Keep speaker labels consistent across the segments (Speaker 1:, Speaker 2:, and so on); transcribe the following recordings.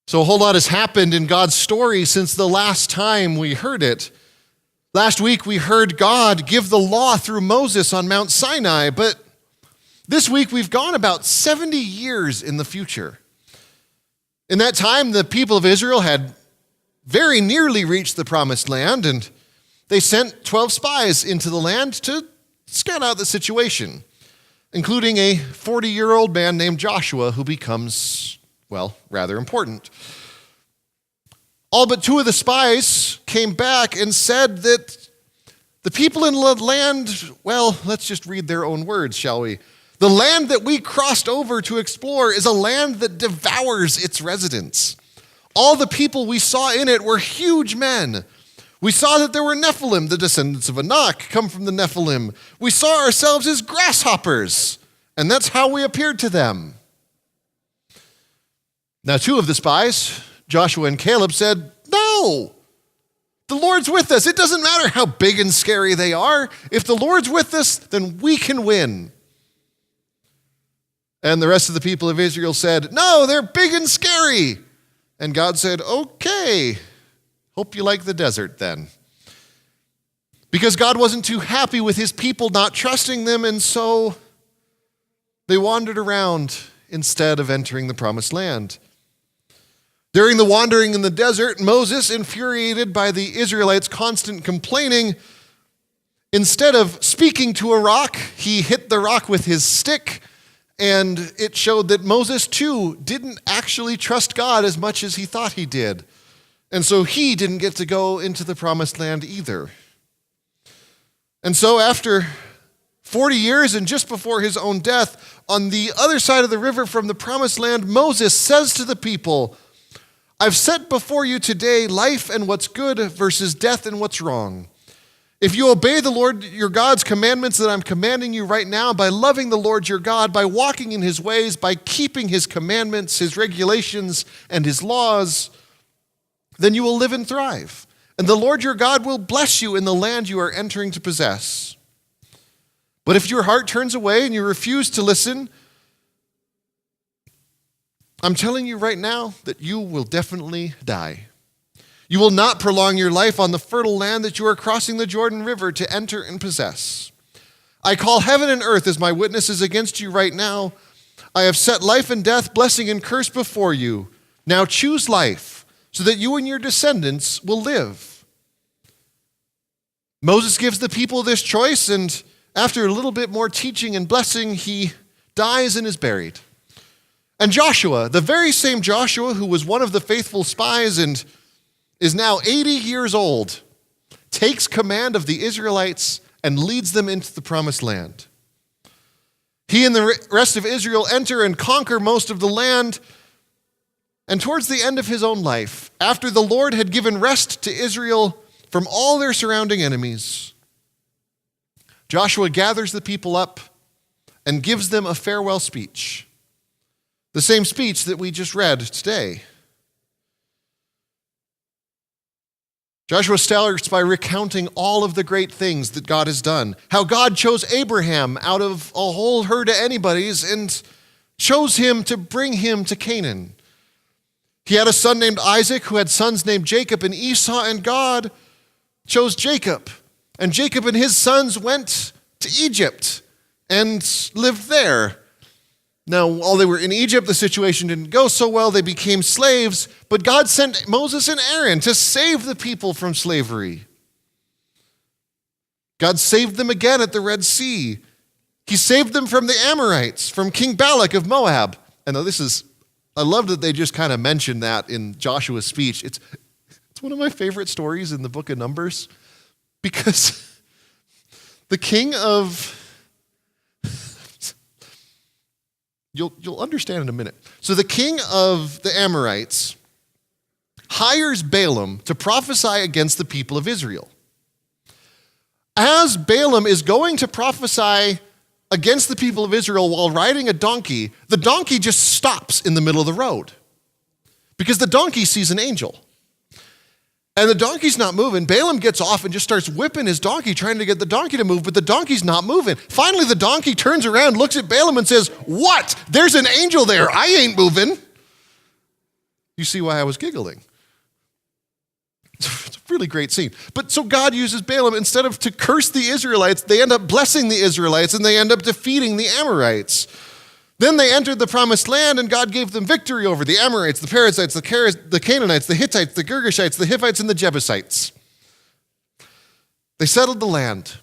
Speaker 1: So a whole lot has happened in God's story since the last time we heard it. Last week we heard God give the law through Moses on Mount Sinai, but this week we've gone about 70 years in the future. In that time, the people of Israel had very nearly reached the promised land, and they sent 12 spies into the land to scout out the situation, including a 40-year-old man named Joshua who becomes, well, rather important. All but 2 of the spies came back and said that the people in the land, well, let's just read their own words, shall we? The land that we crossed over to explore is a land that devours its residents. All the people we saw in it were huge men. We saw that there were Nephilim, the descendants of Anak, come from the Nephilim. We saw ourselves as grasshoppers, and that's how we appeared to them. Now, 2 of the spies, Joshua and Caleb, said, "No, the Lord's with us. It doesn't matter how big and scary they are. If the Lord's with us, then we can win." And the rest of the people of Israel said, "No, they're big and scary." And God said, "Okay, hope you like the desert then." Because God wasn't too happy with his people not trusting them, and so they wandered around instead of entering the promised land. During the wandering in the desert, Moses, infuriated by the Israelites' constant complaining, instead of speaking to a rock, he hit the rock with his stick. And it showed that Moses, too, didn't actually trust God as much as he thought he did. And so he didn't get to go into the promised land either. And so after 40 years and just before his own death, on the other side of the river from the promised land, Moses says to the people, "I've set before you today life and what's good versus death and what's wrong. If you obey the Lord your God's commandments that I'm commanding you right now, by loving the Lord your God, by walking in his ways, by keeping his commandments, his regulations, and his laws, then you will live and thrive. And the Lord your God will bless you in the land you are entering to possess. But if your heart turns away and you refuse to listen, I'm telling you right now that you will definitely die. You will not prolong your life on the fertile land that you are crossing the Jordan River to enter and possess. I call heaven and earth as my witnesses against you right now. I have set life and death, blessing and curse before you. Now choose life so that you and your descendants will live." Moses gives the people this choice, and after a little bit more teaching and blessing, he dies and is buried. And Joshua, the very same Joshua who was one of the faithful spies and is now 80 years old, takes command of the Israelites and leads them into the promised land. He and the rest of Israel enter and conquer most of the land. And towards the end of his own life, after the Lord had given rest to Israel from all their surrounding enemies, Joshua gathers the people up and gives them a farewell speech. The same speech that we just read today. Joshua starts by recounting all of the great things that God has done. How God chose Abraham out of a whole herd of anybody's and chose him to bring him to Canaan. He had a son named Isaac who had sons named Jacob and Esau, and God chose Jacob. And Jacob and his sons went to Egypt and lived there. Now, while they were in Egypt, the situation didn't go so well. They became slaves, but God sent Moses and Aaron to save the people from slavery. God saved them again at the Red Sea. He saved them from the Amorites, from King Balak of Moab. And I love that they just kind of mentioned that in Joshua's speech. It's one of my favorite stories in the book of Numbers, because the king of... You'll understand in a minute. So the king of the Amorites hires Balaam to prophesy against the people of Israel. As Balaam is going to prophesy against the people of Israel while riding a donkey, the donkey just stops in the middle of the road because the donkey sees an angel. And the donkey's not moving. Balaam gets off and just starts whipping his donkey, trying to get the donkey to move, but the donkey's not moving. Finally, the donkey turns around, looks at Balaam and says, "What? There's an angel there. I ain't moving." You see why I was giggling. It's a really great scene. But so God uses Balaam, instead of to curse the Israelites, they end up blessing the Israelites and they end up defeating the Amorites. Then they entered the promised land and God gave them victory over the Amorites, the Perizzites, the Canaanites, the Hittites, the Girgashites, the Hivites, and the Jebusites. They settled the land,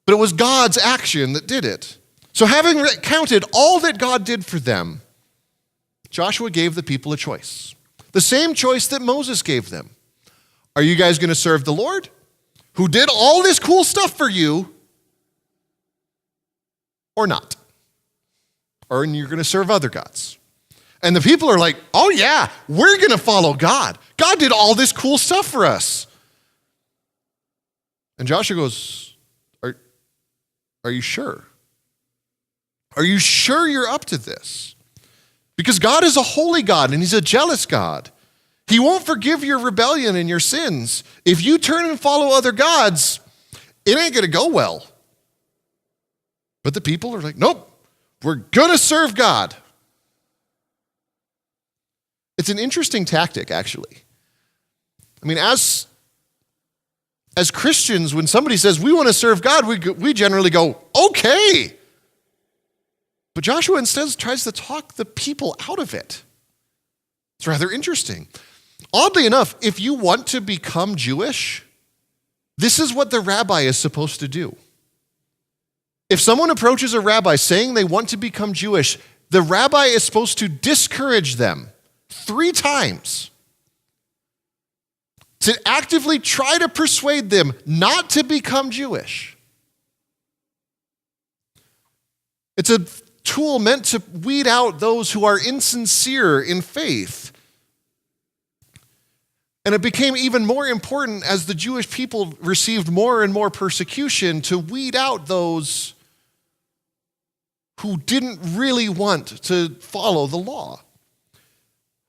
Speaker 1: but it was God's action that did it. So having counted all that God did for them, Joshua gave the people a choice. The same choice that Moses gave them. Are you guys going to serve the Lord, who did all this cool stuff for you, or not? Or you're going to serve other gods? And the people are like, oh yeah, we're going to follow God. God did all this cool stuff for us. And Joshua goes, are you sure? Are you sure you're up to this? Because God is a holy God and he's a jealous God. He won't forgive your rebellion and your sins. If you turn and follow other gods, it ain't going to go well. But the people are like, nope, we're going to serve God. It's an interesting tactic, actually. I mean, as Christians, when somebody says we want to serve God, we generally go, okay. But Joshua instead tries to talk the people out of it. It's rather interesting. Oddly enough, if you want to become Jewish, this is what the rabbi is supposed to do. If someone approaches a rabbi saying they want to become Jewish, the rabbi is supposed to discourage them 3 times. To actively try to persuade them not to become Jewish. It's a tool meant to weed out those who are insincere in faith. And it became even more important as the Jewish people received more and more persecution to weed out those who didn't really want to follow the law.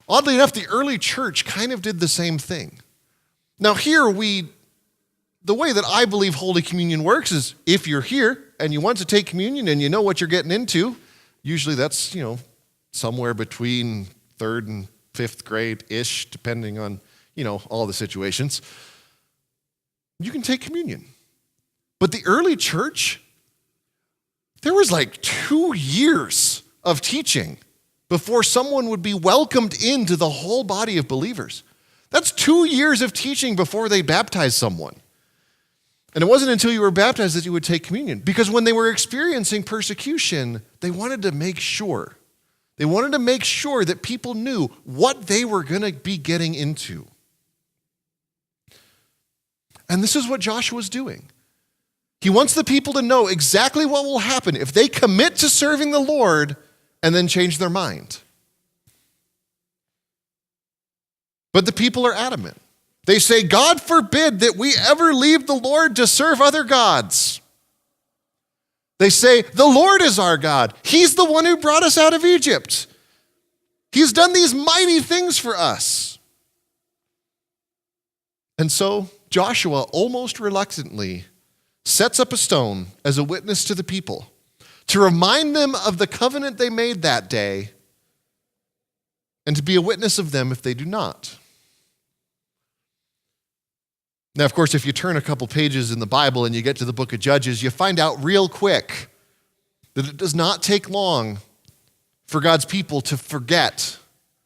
Speaker 1: Oddly enough, the early church kind of did the same thing. Now here the way that I believe Holy Communion works is if you're here and you want to take communion and you know what you're getting into, usually that's, somewhere between 3rd and 5th grade-ish, depending on, all the situations, you can take communion. But the early church, there was like 2 years of teaching before someone would be welcomed into the whole body of believers. That's 2 years of teaching before they baptized someone. And it wasn't until you were baptized that you would take communion. Because when they were experiencing persecution, they wanted to make sure. They wanted to make sure that people knew what they were going to be getting into. And this is what Joshua's doing. He wants the people to know exactly what will happen if they commit to serving the Lord and then change their mind. But the people are adamant. They say, God forbid that we ever leave the Lord to serve other gods. They say, the Lord is our God. He's the one who brought us out of Egypt. He's done these mighty things for us. And so Joshua, almost reluctantly, sets up a stone as a witness to the people to remind them of the covenant they made that day and to be a witness of them if they do not. Now, of course, if you turn a couple pages in the Bible and you get to the book of Judges, you find out real quick that it does not take long for God's people to forget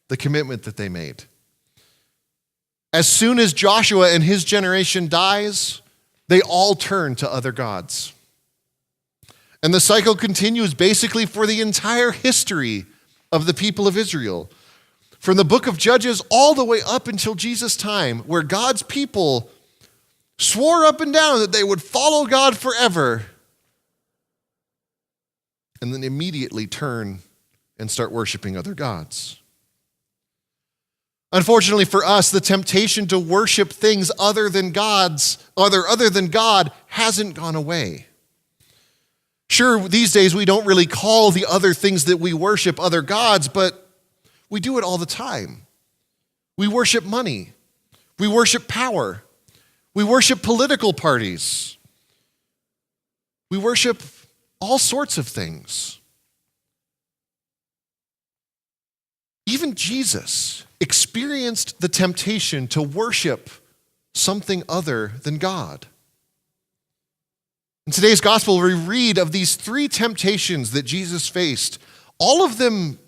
Speaker 1: the commitment that they made. As soon as Joshua and his generation dies, they all turn to other gods. And the cycle continues basically for the entire history of the people of Israel. From the book of Judges all the way up until Jesus' time, where God's people swore up and down that they would follow God forever, and then immediately turn and start worshiping other gods. Unfortunately for us, the temptation to worship things other than God hasn't gone away. Sure, these days we don't really call the other things that we worship other gods, but we do it all the time. We worship money. We worship power. We worship political parties. We worship all sorts of things. Even Jesus experienced the temptation to worship something other than God. In today's gospel, we read of these 3 temptations that Jesus faced, all of them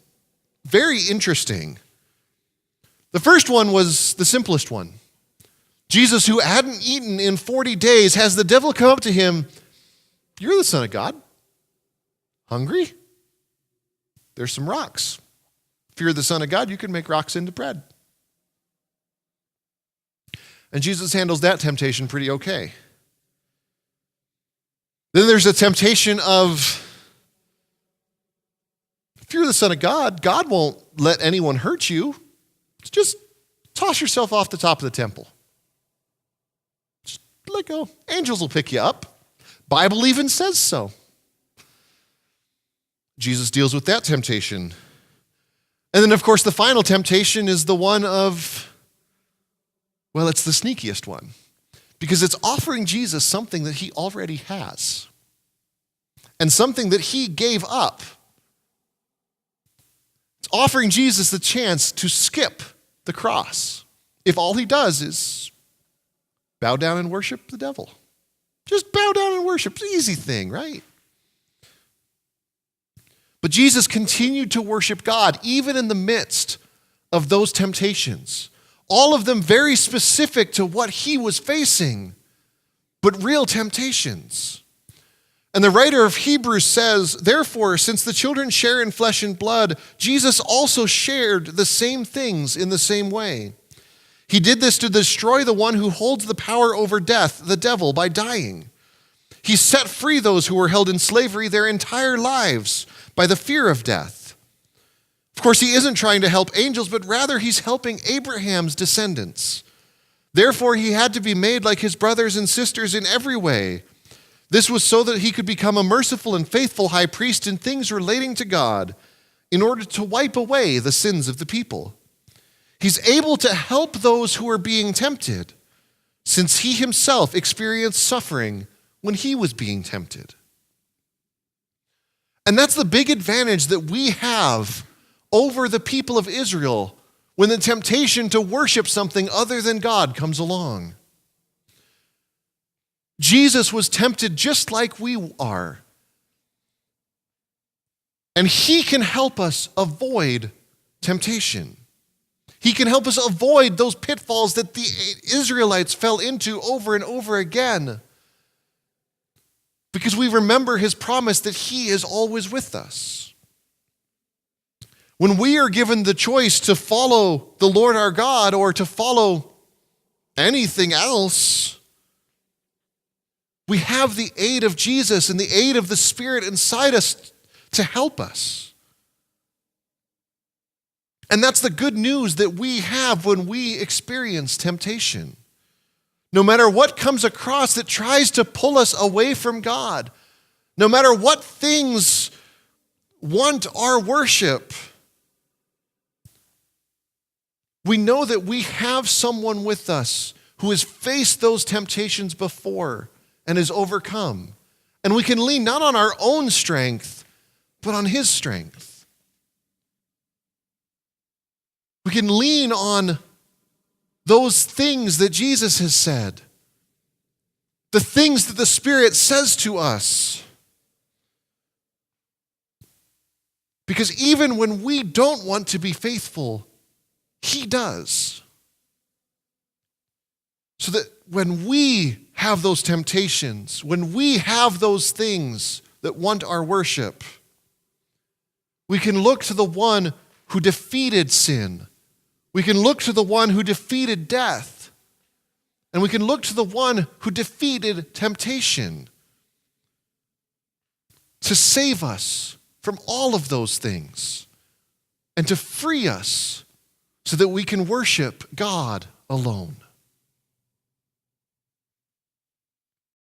Speaker 1: very interesting. The first one was the simplest one. Jesus, who hadn't eaten in 40 days, has the devil come up to him. You're the Son of God. Hungry? There's some rocks. If you're the Son of God, you can make rocks into bread. And Jesus handles that temptation pretty okay. Then there's a temptation of, if you're the Son of God, God won't let anyone hurt you. Just toss yourself off the top of the temple. Just let go. Angels will pick you up. Bible even says so. Jesus deals with that temptation. And then, of course, the final temptation is the one of, well, it's the sneakiest one, because it's offering Jesus something that he already has and something that he gave up. It's offering Jesus the chance to skip the cross if all he does is bow down and worship the devil. Just bow down and worship. It's an easy thing, right? But Jesus continued to worship God even in the midst of those temptations. All of them very specific to what he was facing, but real temptations. And the writer of Hebrews says, therefore, since the children share in flesh and blood, Jesus also shared the same things in the same way. He did this to destroy the one who holds the power over death, the devil, by dying. He set free those who were held in slavery their entire lives by the fear of death. Of course, he isn't trying to help angels, but rather he's helping Abraham's descendants. Therefore, he had to be made like his brothers and sisters in every way. This was so that he could become a merciful and faithful high priest in things relating to God, in order to wipe away the sins of the people. He's able to help those who are being tempted, since he himself experienced suffering when he was being tempted. And that's the big advantage that we have over the people of Israel when the temptation to worship something other than God comes along. Jesus was tempted just like we are. And he can help us avoid temptation. He can help us avoid those pitfalls that the Israelites fell into over and over again, because we remember his promise that he is always with us. When we are given the choice to follow the Lord our God or to follow anything else, we have the aid of Jesus and the aid of the Spirit inside us to help us. And that's the good news that we have when we experience temptation. No matter what comes across that tries to pull us away from God, no matter what things want our worship, we know that we have someone with us who has faced those temptations before and has overcome. And we can lean not on our own strength, but on his strength. We can lean on those things that Jesus has said, the things that the Spirit says to us. Because even when we don't want to be faithful, he does. So that when we have those temptations, when we have those things that want our worship, we can look to the one who defeated sin. We can look to the one who defeated death. And we can look to the one who defeated temptation to save us from all of those things and to free us so that we can worship God alone.